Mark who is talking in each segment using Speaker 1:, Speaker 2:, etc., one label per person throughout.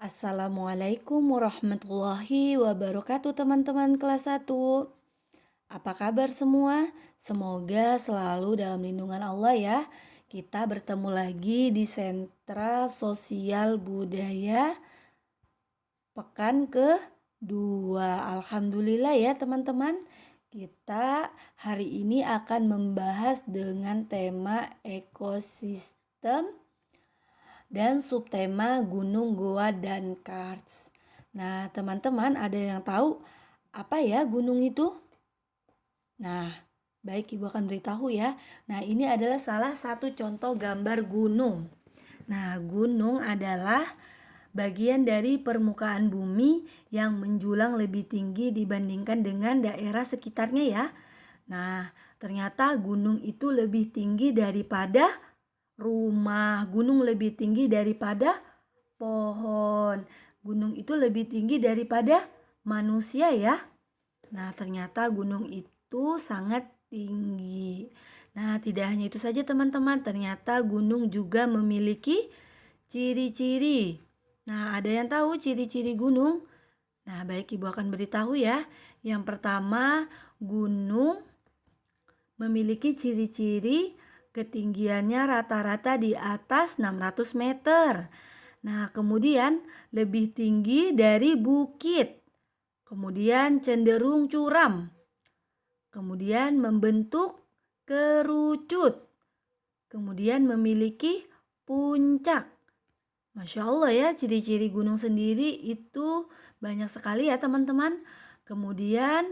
Speaker 1: Assalamualaikum warahmatullahi wabarakatuh teman-teman kelas 1. Apa kabar semua? Semoga selalu dalam lindungan Allah ya. Kita bertemu lagi di Sentra Sosial Budaya pekan kedua. Alhamdulillah ya teman-teman. Kita hari ini akan membahas dengan tema ekosistem dan subtema gunung, goa, dan karst. Nah, teman-teman ada yang tahu apa ya gunung itu? Nah, baik Ibu akan beritahu ya. Nah, ini adalah salah satu contoh gambar gunung. Nah, gunung adalah bagian dari permukaan bumi yang menjulang lebih tinggi dibandingkan dengan daerah sekitarnya ya. Nah, ternyata gunung itu lebih tinggi daripada rumah, gunung lebih tinggi daripada pohon. Gunung itu lebih tinggi daripada manusia ya. Nah, ternyata gunung itu sangat tinggi. Nah, tidak hanya itu saja teman-teman, ternyata gunung juga memiliki ciri-ciri. Nah, ada yang tahu ciri-ciri gunung? Nah, baik Ibu akan beritahu ya. Yang pertama, gunung memiliki ciri-ciri ketinggiannya rata-rata di atas 600 meter. Nah, kemudian lebih tinggi dari bukit. Kemudian cenderung curam. Kemudian membentuk kerucut. Kemudian memiliki puncak. Masya Allah ya, ciri-ciri gunung sendiri itu banyak sekali ya teman-teman. Kemudian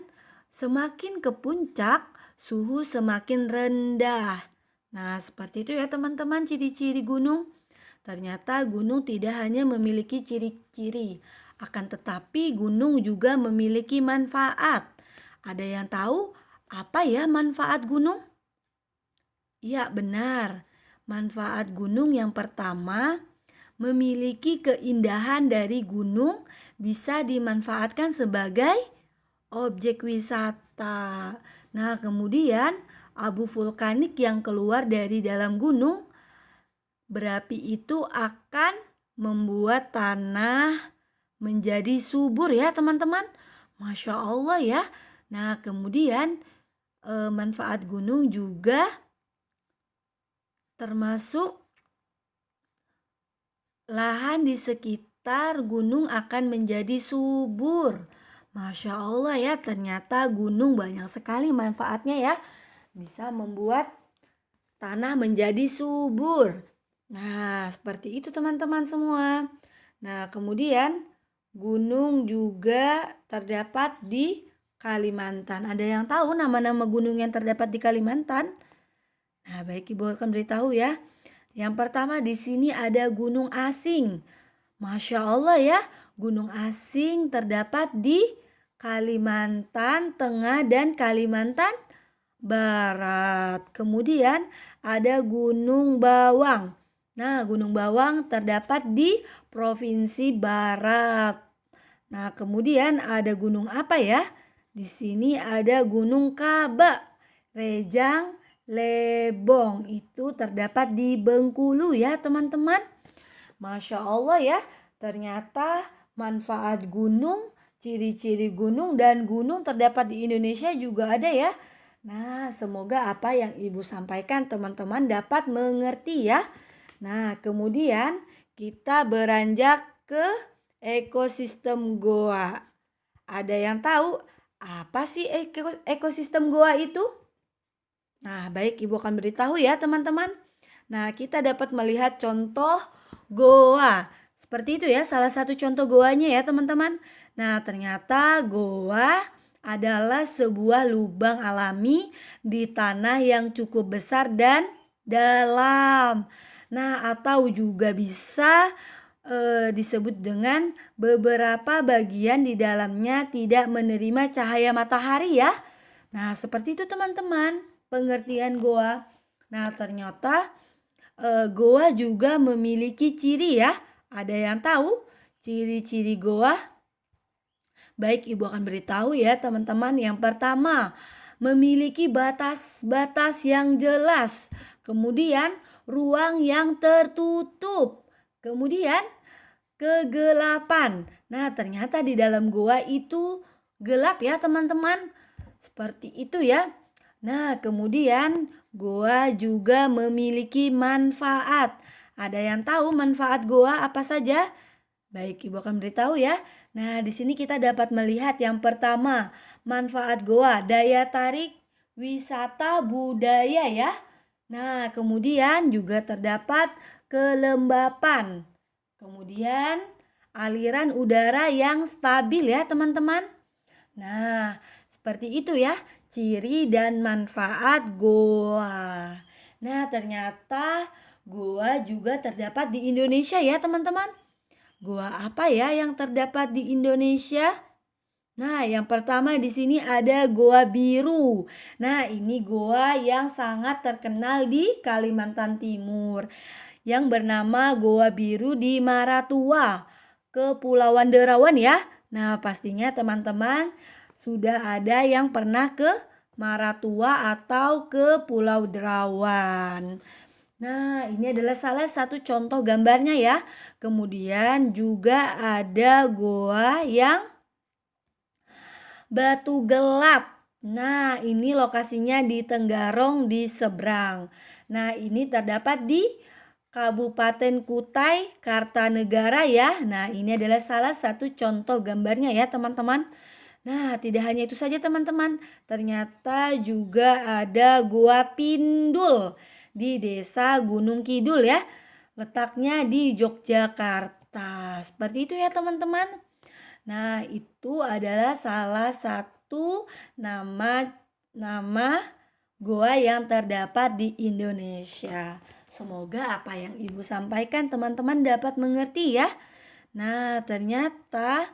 Speaker 1: semakin ke puncak, suhu semakin rendah. Nah, seperti itu ya teman-teman ciri-ciri gunung. Ternyata gunung tidak hanya memiliki ciri-ciri, akan tetapi gunung juga memiliki manfaat. Ada yang tahu apa ya manfaat gunung? Iya, benar. Manfaat gunung yang pertama, memiliki keindahan dari gunung bisa dimanfaatkan sebagai objek wisata. Nah, kemudian abu vulkanik yang keluar dari dalam gunung berapi itu akan membuat tanah menjadi subur ya teman-teman. Masya Allah ya. Nah, kemudian manfaat gunung juga termasuk lahan di sekitar gunung akan menjadi subur. Masya Allah ya, ternyata gunung banyak sekali manfaatnya ya. Bisa membuat tanah menjadi subur. Nah, seperti itu teman-teman semua. Nah, kemudian gunung juga terdapat di Kalimantan. Ada yang tahu nama-nama gunung yang terdapat di Kalimantan? Nah, baik Ibu akan beritahu ya. Yang pertama di sini ada Gunung Asing. Masya Allah ya, gunung asing terdapat di Kalimantan Tengah dan Kalimantan Barat. Kemudian ada Gunung Bawang. Nah, Gunung Bawang terdapat di Provinsi Barat. Nah, kemudian ada gunung apa ya? Di sini ada Gunung Kaba, Rejang, Lebong. Itu terdapat di Bengkulu ya, teman-teman. Masya Allah ya, ternyata manfaat gunung, ciri-ciri gunung dan gunung terdapat di Indonesia juga ada ya. Nah, semoga apa yang Ibu sampaikan teman-teman dapat mengerti ya. Nah, kemudian kita beranjak ke ekosistem goa. Ada yang tahu apa sih ekosistem goa itu? Nah, baik Ibu akan beritahu ya teman-teman. Nah, kita dapat melihat contoh goa. Seperti itu ya, salah satu contoh goanya ya teman-teman. Nah, ternyata goa adalah sebuah lubang alami di tanah yang cukup besar dan dalam. Nah, atau juga bisa disebut dengan beberapa bagian di dalamnya tidak menerima cahaya matahari ya. Nah, seperti itu teman-teman pengertian goa. Nah, ternyata goa juga memiliki ciri ya. Ada yang tahu ciri-ciri goa? Baik, Ibu akan beritahu ya teman-teman. Yang pertama, memiliki batas-batas yang jelas. Kemudian, ruang yang tertutup. Kemudian, kegelapan. Nah, ternyata di dalam goa itu gelap ya, teman-teman. Seperti itu ya. Nah, kemudian goa juga memiliki manfaat. Ada yang tahu manfaat goa apa saja? Baik, Ibu akan beritahu ya. Nah, di sini kita dapat melihat yang pertama, manfaat goa, daya tarik wisata budaya ya. Nah, kemudian juga terdapat kelembapan. Kemudian aliran udara yang stabil ya, teman-teman. Nah, seperti itu ya ciri dan manfaat goa. Nah, ternyata goa juga terdapat di Indonesia ya, teman-teman. Goa apa ya yang terdapat di Indonesia? Nah, yang pertama di sini ada Goa Biru. Nah, ini goa yang sangat terkenal di Kalimantan Timur yang bernama Goa Biru di Maratua, Kepulauan Derawan ya. Nah, pastinya teman-teman sudah ada yang pernah ke Maratua atau ke Pulau Derawan. Nah, ini adalah salah satu contoh gambarnya ya. Kemudian juga ada goa yang Batu Gelap. Nah, ini lokasinya di Tenggarong di seberang. Nah, ini terdapat di Kabupaten Kutai, Kartanegara ya. Nah, ini adalah salah satu contoh gambarnya ya, teman-teman. Nah, tidak hanya itu saja, teman-teman. Ternyata juga ada Gua Pindul di Desa Gunung Kidul ya. Letaknya di Yogyakarta. Seperti itu ya, teman-teman. Nah, itu adalah salah satu nama goa yang terdapat di Indonesia. Semoga apa yang Ibu sampaikan teman-teman dapat mengerti ya. Nah, ternyata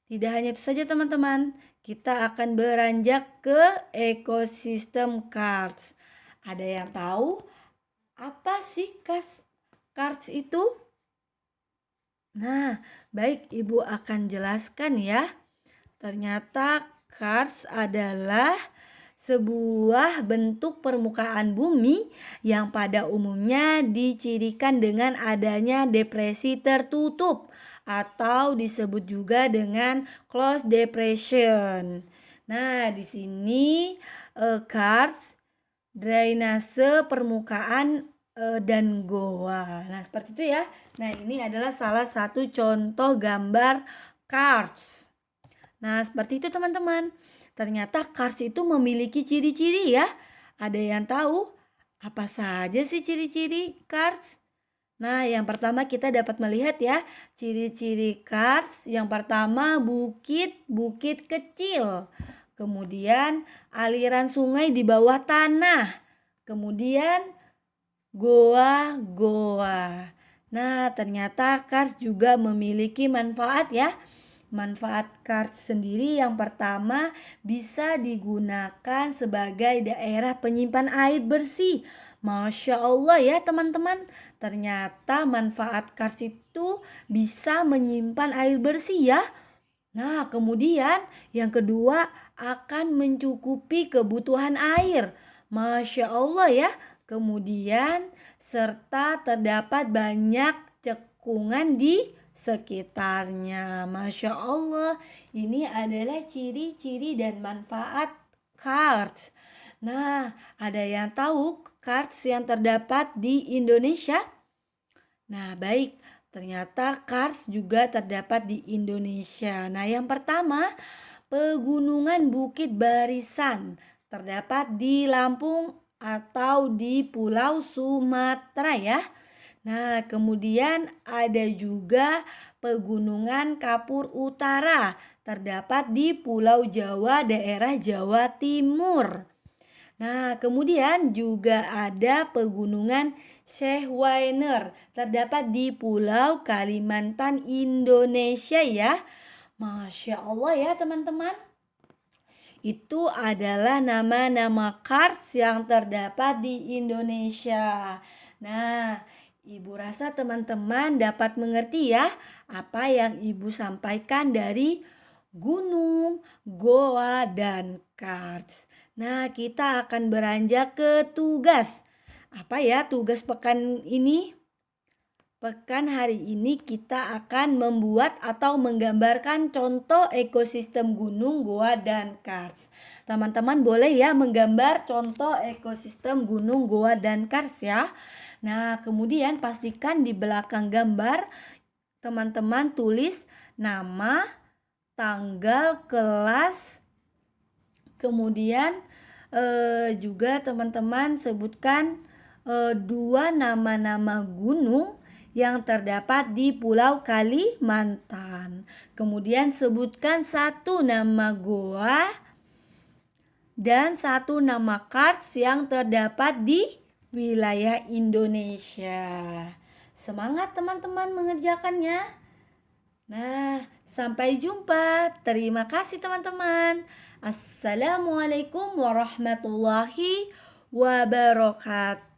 Speaker 1: tidak hanya itu saja teman-teman. Kita akan beranjak ke ekosistem karst. Ada yang tahu apa sih karst itu? Nah, baik Ibu akan jelaskan ya. Ternyata karst adalah sebuah bentuk permukaan bumi yang pada umumnya dicirikan dengan adanya depresi tertutup atau disebut juga dengan closed depression. Nah, di sini karst drainase permukaan dan goa. Nah, seperti itu ya. Nah, ini adalah salah satu contoh gambar karst. Nah, seperti itu teman-teman. Ternyata karst itu memiliki ciri-ciri ya. Ada yang tahu apa saja sih ciri-ciri karst? Nah, yang pertama kita dapat melihat ya, ciri-ciri karst. Yang pertama bukit-bukit kecil. Kemudian aliran sungai di bawah tanah. Kemudian goa-goa. Nah, ternyata karst juga memiliki manfaat ya. Manfaat karst sendiri yang pertama bisa digunakan sebagai daerah penyimpan air bersih. Masya Allah ya teman-teman. Ternyata manfaat karst itu bisa menyimpan air bersih ya. Nah, kemudian yang kedua akan mencukupi kebutuhan air. Masya Allah ya. Kemudian serta terdapat banyak cekungan di sekitarnya. Masya Allah, ini adalah ciri-ciri dan manfaat karst. Nah, ada yang tahu karst yang terdapat di Indonesia? Nah, baik. Ternyata karst juga terdapat di Indonesia. Nah, yang pertama, Pegunungan Bukit Barisan terdapat di Lampung atau di Pulau Sumatera ya. Nah, kemudian ada juga Pegunungan Kapur Utara terdapat di Pulau Jawa, daerah Jawa Timur. Nah, kemudian juga ada Pegunungan Syehwainer terdapat di Pulau Kalimantan, Indonesia ya. Masya Allah ya teman-teman. Itu adalah nama-nama karst yang terdapat di Indonesia. Nah, Ibu rasa teman-teman dapat mengerti ya apa yang Ibu sampaikan dari gunung, goa, dan karst. Nah, kita akan beranjak ke tugas. Apa ya tugas pekan ini? Pekan hari ini kita akan membuat atau menggambarkan contoh ekosistem gunung, goa, dan kars. Teman-teman boleh ya menggambar contoh ekosistem gunung, goa, dan kars ya. Nah, kemudian pastikan di belakang gambar teman-teman tulis nama, tanggal, kelas, kemudian juga teman-teman sebutkan 2 nama-nama gunung yang terdapat di Pulau Kalimantan. Kemudian sebutkan 1 nama goa dan 1 nama kars yang terdapat di wilayah Indonesia. Semangat teman-teman mengerjakannya. Nah, sampai jumpa. Terima kasih teman-teman. Assalamualaikum warahmatullahi wabarakatuh.